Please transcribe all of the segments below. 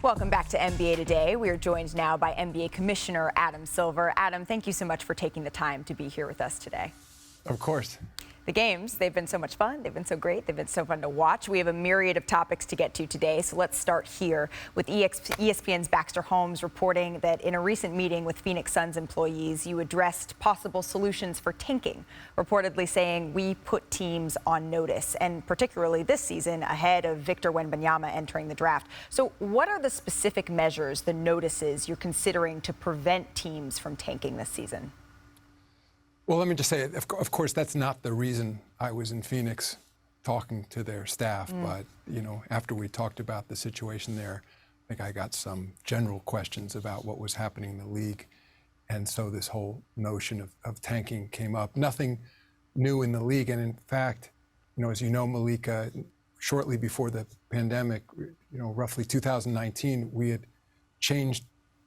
Welcome back to NBA Today. We are joined now by NBA Commissioner Adam Silver. Adam, thank you so much for taking the time to be here with us today. Of course. The games, they've been so much fun. They've been so great. They've been so fun to watch. We have a myriad of topics to get to today, so let's start here with ESPN's Baxter Holmes reporting that in a recent meeting with Phoenix Suns employees, you addressed possible solutions for tanking, reportedly saying we put teams on notice, and particularly this season ahead of Victor Wembanyama entering the draft. So what are the specific measures, the notices you're considering to prevent teams from tanking this season? Well, let me just say, of course, that's not the reason I was in Phoenix talking to their staff. But, you know, after we talked about the situation there, I think I got some general questions about what was happening in the league. And so this whole notion of tanking came up. Nothing new in the league. And in fact, you know, as you know, Malika, shortly before the pandemic, you know, roughly 2019, we had changed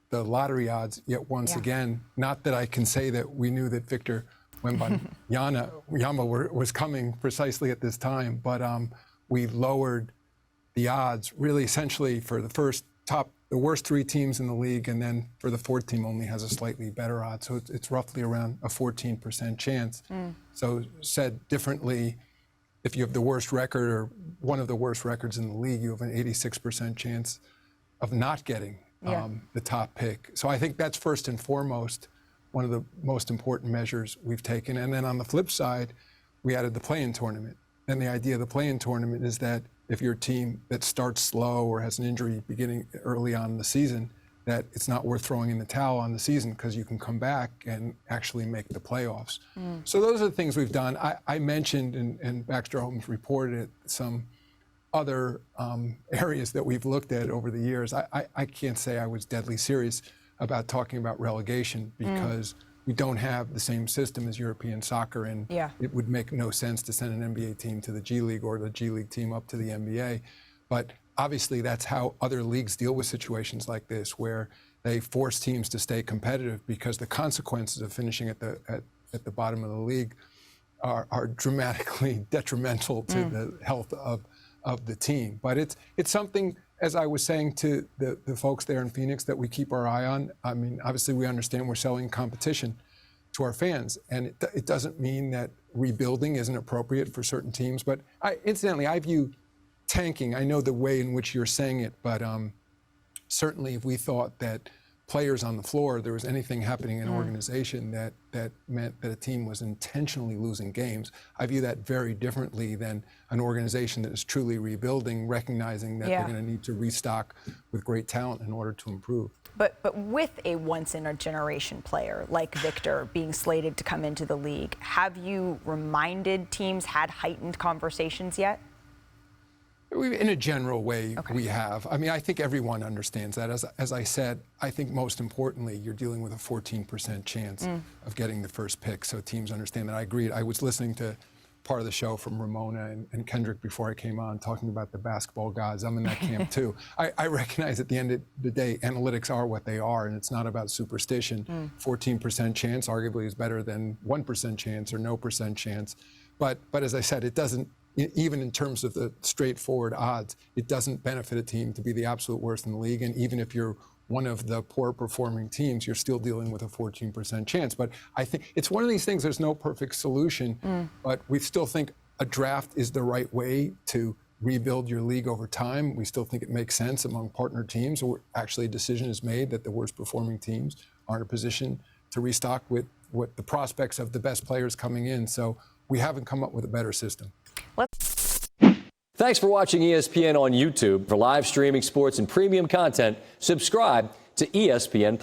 the lottery odds yet once again. Not that I can say that we knew that Victor Wembanyama was coming precisely at this time, but we lowered the odds really essentially for the worst three teams in the league, and then for the fourth team only has a slightly better odds. So it's roughly around a 14% chance. So said differently, if you have the worst record or one of the worst records in the league, you have an 86% chance of not getting the top pick. So I think that's first and foremost one of the most important measures we've taken. And then on the flip side, we added the play-in tournament. And the idea of the play-in tournament is that if you're a team that starts slow or has an injury beginning early on in the season, that it's not worth throwing in the towel on the season because you can come back and actually make the playoffs. So those are the things we've done. I mentioned, and Baxter Holmes reported it, some other areas that we've looked at over the years. I can't say I was deadly serious about talking about relegation because we don't have the same system as European soccer, and it would make no sense to send an NBA team to the G League or the G League team up to the NBA. But obviously that's how other leagues deal with situations like this, where they force teams to stay competitive because the consequences of finishing at the bottom of the league are dramatically detrimental to the health of the team. But it's something, as I was saying to the folks there in Phoenix, that we keep our eye on. I mean, obviously we understand we're selling competition to our fans, and it doesn't mean that rebuilding isn't appropriate for certain teams. But incidentally, I view tanking, I know the way in which you're saying it, but certainly if we thought that players on the floor, there was anything happening in an organization that meant that a team was intentionally losing games, I view that very differently than an organization that is truly rebuilding, recognizing that they're going to need to restock with great talent in order to improve. But with a once-in-a-generation player like Victor being slated to come into the league, have you reminded teams, had heightened conversations yet? In a general way, we have. I mean, I think everyone understands that. As I said, I think most importantly, you're dealing with a 14% chance of getting the first pick, so teams understand that. I agreed. I was listening to part of the show from Ramona and Kendrick before I came on, talking about the basketball gods. I'm in that camp too. I recognize at the end of the day, analytics are what they are, and it's not about superstition. 14% chance arguably is better than 1% chance or no percent chance. But as I said, it doesn't, even in terms of the straightforward odds, it doesn't benefit a team to be the absolute worst in the league. And even if you're one of the poor performing teams, you're still dealing with a 14% chance. But I think it's one of these things, there's no perfect solution, but we still think a draft is the right way to rebuild your league over time. We still think it makes sense among partner teams, or actually a decision is made that the worst performing teams are in a position to restock with what the prospects of the best players coming in. So we haven't come up with a better system. Thanks for watching ESPN on YouTube. For live streaming sports and premium content, subscribe to ESPN+.